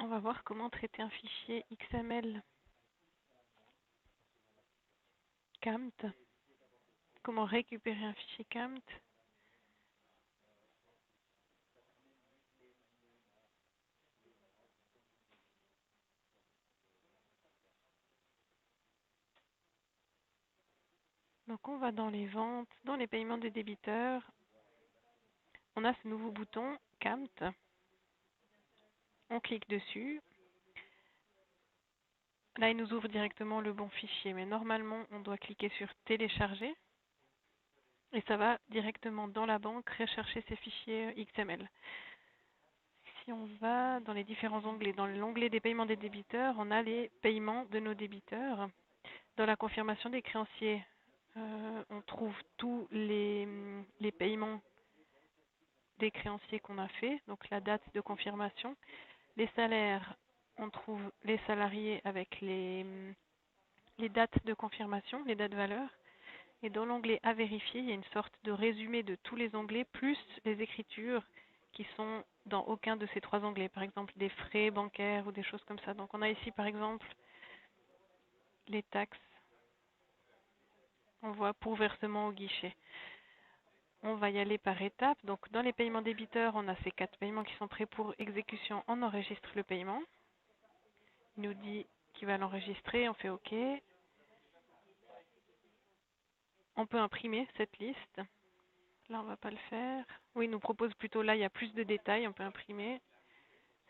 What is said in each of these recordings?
va voir comment traiter un fichier XML CAMT. Comment récupérer un fichier CAMT. Donc on va dans les ventes, dans les paiements des débiteurs. On a ce nouveau bouton CAMT. On clique dessus. Là, il nous ouvre directement le bon fichier, mais normalement, on doit cliquer sur télécharger. Et ça va directement dans la banque rechercher ces fichiers XML. Si on va dans les différents onglets, dans l'onglet des paiements des débiteurs, on a les paiements de nos débiteurs. Dans la confirmation des créanciers, on trouve tous les paiements des créanciers qu'on a fait, donc la date de confirmation. Les salaires, on trouve les salariés avec les dates de confirmation, les dates valeurs. Et dans l'onglet à vérifier, il y a une sorte de résumé de tous les onglets, plus les écritures qui sont dans aucun de ces trois onglets. Par exemple, des frais bancaires ou des choses comme ça. Donc on a ici, par exemple, les taxes. On voit pour versement au guichet. On va y aller par étapes. Donc dans les paiements débiteurs, on a ces 4 paiements qui sont prêts pour exécution. On enregistre le paiement. Il nous dit qu'il va l'enregistrer. On fait OK. On peut imprimer cette liste. Là, on ne va pas le faire. Oui, il nous propose plutôt là, il y a plus de détails. On peut imprimer.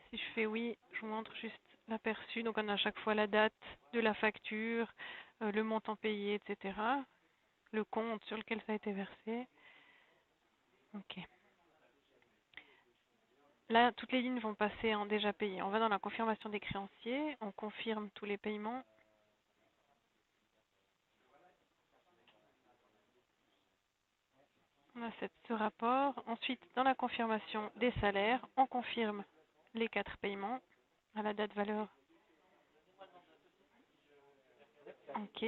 Si je fais oui, je vous montre juste l'aperçu. Donc on a à chaque fois la date de la facture, le montant payé, etc. Le compte sur lequel ça a été versé. OK. Là, toutes les lignes vont passer en déjà payé. On va dans la confirmation des créanciers. On confirme tous les paiements. On a ce rapport. Ensuite, dans la confirmation des salaires, on confirme les 4 paiements à la date valeur. OK.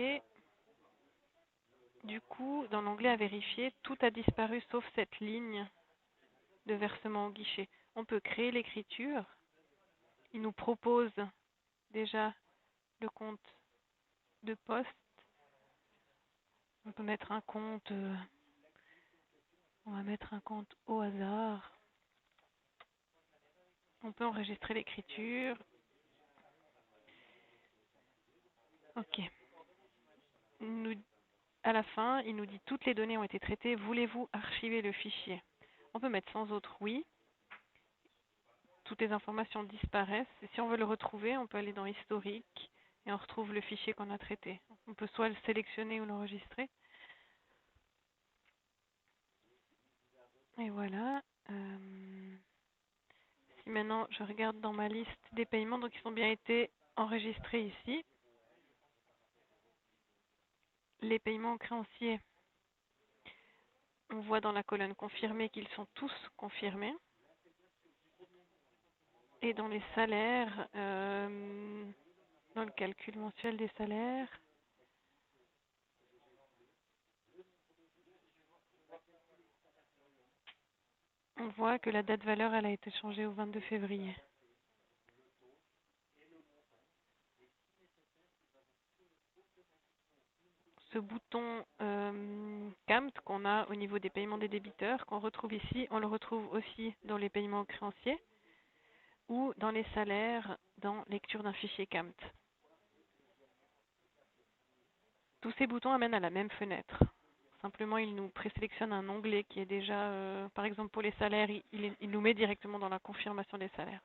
Du coup, dans l'onglet à vérifier, tout a disparu sauf cette ligne de versement au guichet. On peut créer l'écriture. Il nous propose déjà le compte de poste. On peut mettre un compte, on va mettre un compte au hasard. On peut enregistrer l'écriture. OK. À la fin, il nous dit toutes les données ont été traitées. Voulez-vous archiver le fichier? On peut mettre sans autre oui. Toutes les informations disparaissent. Et si on veut le retrouver, on peut aller dans historique et on retrouve le fichier qu'on a traité. On peut soit le sélectionner ou l'enregistrer. Et voilà. Si maintenant je regarde dans ma liste des paiements, donc ils ont bien été enregistrés ici. Les paiements créanciers, on voit dans la colonne confirmés qu'ils sont tous confirmés. Et dans les salaires, dans le calcul mensuel des salaires, on voit que la date valeur elle a été changée au 22 février. Ce bouton CAMT qu'on a au niveau des paiements des débiteurs, qu'on retrouve ici, on le retrouve aussi dans les paiements aux créanciers ou dans les salaires dans lecture d'un fichier CAMT. Tous ces boutons amènent à la même fenêtre. Simplement, il nous présélectionne un onglet qui est déjà, par exemple pour les salaires, il nous met directement dans la confirmation des salaires.